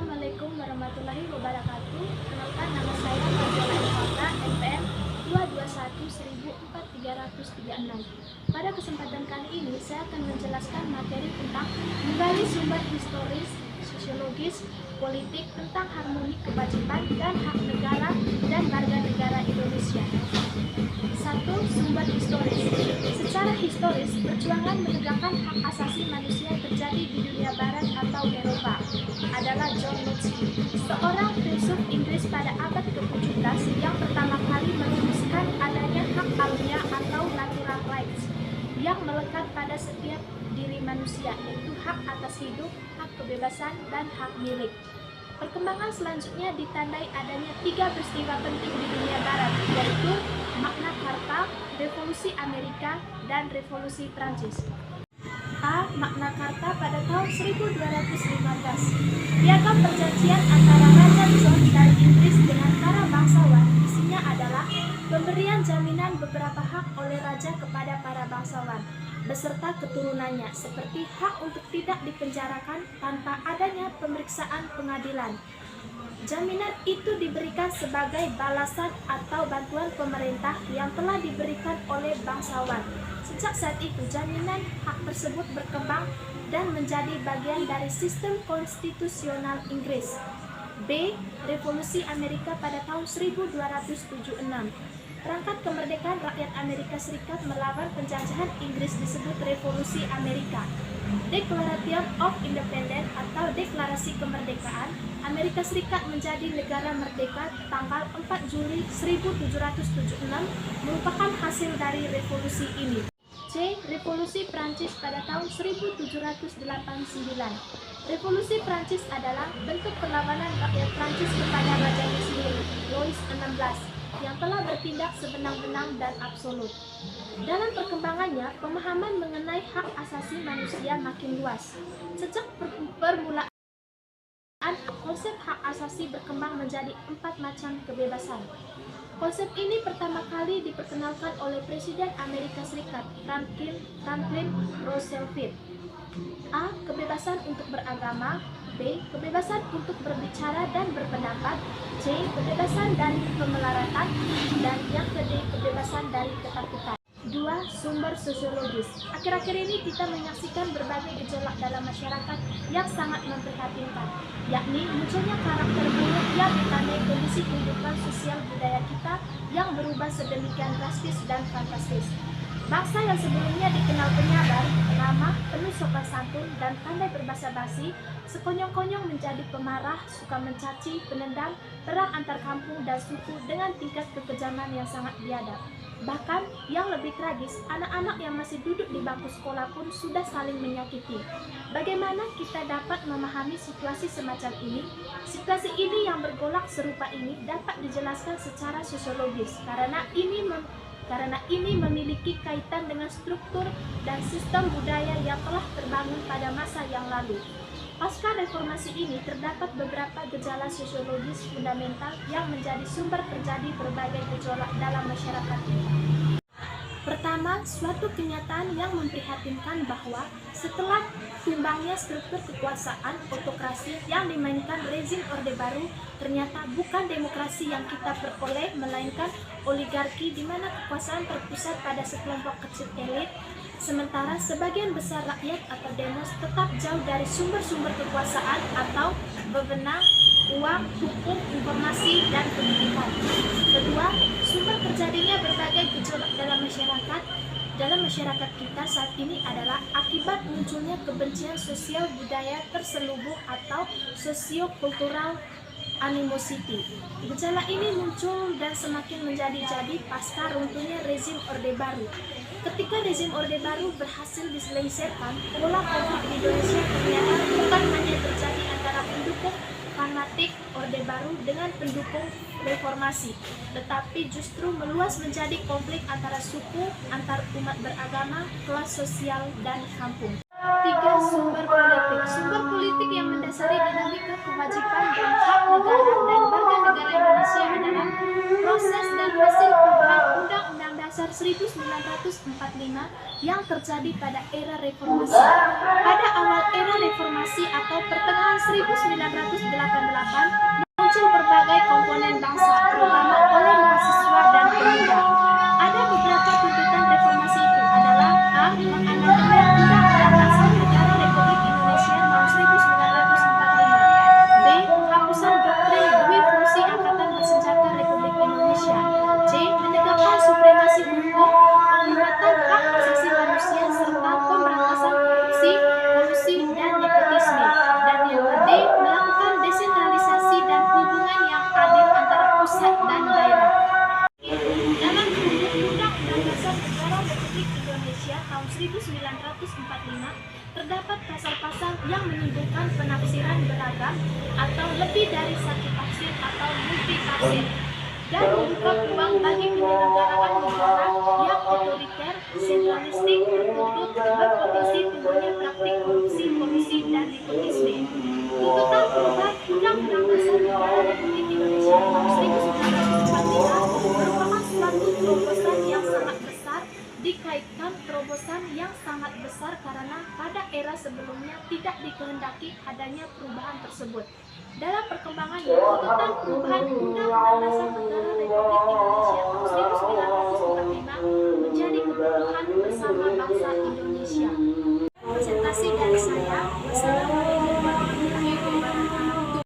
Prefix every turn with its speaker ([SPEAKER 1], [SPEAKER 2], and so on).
[SPEAKER 1] Assalamualaikum warahmatullahi wabarakatuh. Kenalkan, nama saya Fazila Ifata, NPM 221-14336. Pada kesempatan kali ini, saya akan menjelaskan materi tentang menggali sumber historis, sosiologis, politik tentang harmoni kewajiban dan hak negara dan warga negara Indonesia. 1. Sumber historis. Secara historis, perjuangan menegakkan hak asasi manusia terjadi di dunia barat atau Eropa adalah John Locke, seorang filsuf Inggris pada abad ke-17 yang pertama kali merumuskan adanya hak alamiah atau natural rights yang melekat pada setiap diri manusia, yaitu hak atas hidup, hak kebebasan, dan hak milik. Perkembangan selanjutnya ditandai adanya 3 peristiwa penting di dunia barat, yaitu Magna Carta, Revolusi Amerika, dan Revolusi Prancis. A. Magna Carta pada tahun 1215. Piagam perjanjian antara Raja John dari Inggris dengan para bangsawan. Isinya adalah pemberian jaminan beberapa hak oleh raja kepada para bangsawan beserta keturunannya, seperti hak untuk tidak dipenjarakan tanpa adanya pemeriksaan pengadilan. Jaminan itu diberikan sebagai balasan atau bantuan pemerintah yang telah diberikan oleh bangsawan. Sejak saat itu, jaminan hak tersebut berkembang dan menjadi bagian dari sistem konstitusional Inggris. B. Revolusi Amerika pada tahun 1276. Perangkat kemerdekaan rakyat Amerika Serikat melawan penjajahan Inggris disebut Revolusi Amerika. Declaration of Independence atau Deklarasi Kemerdekaan Amerika Serikat menjadi negara merdeka tanggal 4 Juli 1776 merupakan hasil dari revolusi ini. C. Revolusi Prancis pada tahun 1789. Revolusi Prancis adalah bentuk perlawanan rakyat Prancis kepada rajanya sendiri, Louis XVI, yang telah bertindak sewenang-wenang dan absolut. Dalam perkembangannya, pemahaman mengenai hak asasi manusia makin luas. Sejak permulaan, konsep hak asasi berkembang menjadi 4 macam kebebasan. Konsep ini pertama kali diperkenalkan oleh Presiden Amerika Serikat, Franklin Roosevelt. A. Kebebasan untuk beragama. B. Kebebasan untuk berbicara dan berpendapat. C. Kebebasan dari pemelaratan. Dan yang kedua, kebebasan dari ketakutan. 2. Sumber sosiologis. Akhir-akhir ini kita menyaksikan berbagai gejolak dalam masyarakat yang sangat memprihatinkan, yakni munculnya karakter buruk yang ditandai kondisi kehidupan sosial budaya kita yang berubah sedemikian drastis dan fantastis. Bangsa yang sebelumnya dikenal penyabar, ramah, penuh sopan santun, dan pandai berbahasa basi, sekonyong-konyong menjadi pemarah, suka mencaci, penendam, perang antar kampung dan suku dengan tingkat kekejaman yang sangat biadab. Bahkan, yang lebih tragis, anak-anak yang masih duduk di bangku sekolah pun sudah saling menyakiti. Bagaimana kita dapat memahami situasi semacam ini? Situasi ini yang bergolak serupa ini dapat dijelaskan secara sosiologis, karena ini memiliki kaitan dengan struktur dan sistem budaya yang telah terbangun pada masa yang lalu. Pasca reformasi ini terdapat beberapa gejala sosiologis fundamental yang menjadi sumber terjadi berbagai gejolak dalam masyarakat kita. Pertama, suatu kenyataan yang memprihatinkan bahwa setelah tumbangnya struktur kekuasaan autokrasi yang dimainkan rezim Orde Baru, ternyata bukan demokrasi yang kita peroleh, melainkan oligarki di mana kekuasaan terpusat pada sekelompok kecil elit, sementara sebagian besar rakyat atau demos tetap jauh dari sumber-sumber kekuasaan atau wewenang, uang, hukum, informasi, dan pendidikan. Kedua, sumber terjadinya berbagai gejolak dalam masyarakat kita saat ini adalah akibat munculnya kebencian sosial budaya terselubung atau sosiokultural animosity. Gejala ini muncul dan semakin menjadi-jadi pasca runtuhnya rezim Orde Baru. Ketika rezim Orde Baru berhasil diselesaikan, pola konflik di Indonesia ternyata bukan hanya terjadi antara pendukung fanatik Orde Baru dengan pendukung reformasi, tetapi justru meluas menjadi konflik antara suku, antar umat beragama, kelas sosial, dan kampung. 3. Sumber politik. Sumber politik yang mendasari dinamika kewajiban dan hak negara dan warga negara Indonesia adalah proses dan hasil perubahan Undang-Undang Dasar 1945 yang terjadi pada era reformasi. Pada awal era reformasi atau pertengahan 1988 muncul berbagai komponen bangsa, terutama oleh mahasiswa dan pemuda. Ada beberapa tuntutan reformasi itu adalah A. Mengamandemen Undang-Undang Dasar Negara Republik Indonesia tahun 1945. B. Penghapusan doktrin dui fungsi Angkatan Bersenjata Republik Indonesia. C. Menegakkan supremasi hukum, penghormatan hak asasi manusia, serta pemberantasan korupsi, kolusi, dan nepotisme. Dan yang D. Melakukan desentralisasi dan hubungan yang adil antara pusat dan daerah. Dalam Undang-Undang Dasar Negara Republik Indonesia tahun 1945 terdapat pasal-pasal yang menimbulkan penafsiran beragam atau lebih dari satu tafsir atau multitafsir dan membuka peluang bagi penyelenggaraan negara yang otoriter, sentralistik, tertutup, berpotensi timbulnya praktik korupsi, kolusi, dan nepotisme. Tuntutan perubahan Undang-Undang Dasar Negara Republik Indonesia tahun 1945 merupakan suatu terobosan yang sangat besar, dikaitkan terobosan yang sangat besar karena pada era sebelumnya tidak dikehendaki adanya perubahan tersebut. Dalam perkembangannya, tuntutan perubahan Undang-Undang Dasar Negara Republik Indonesia tahun 1945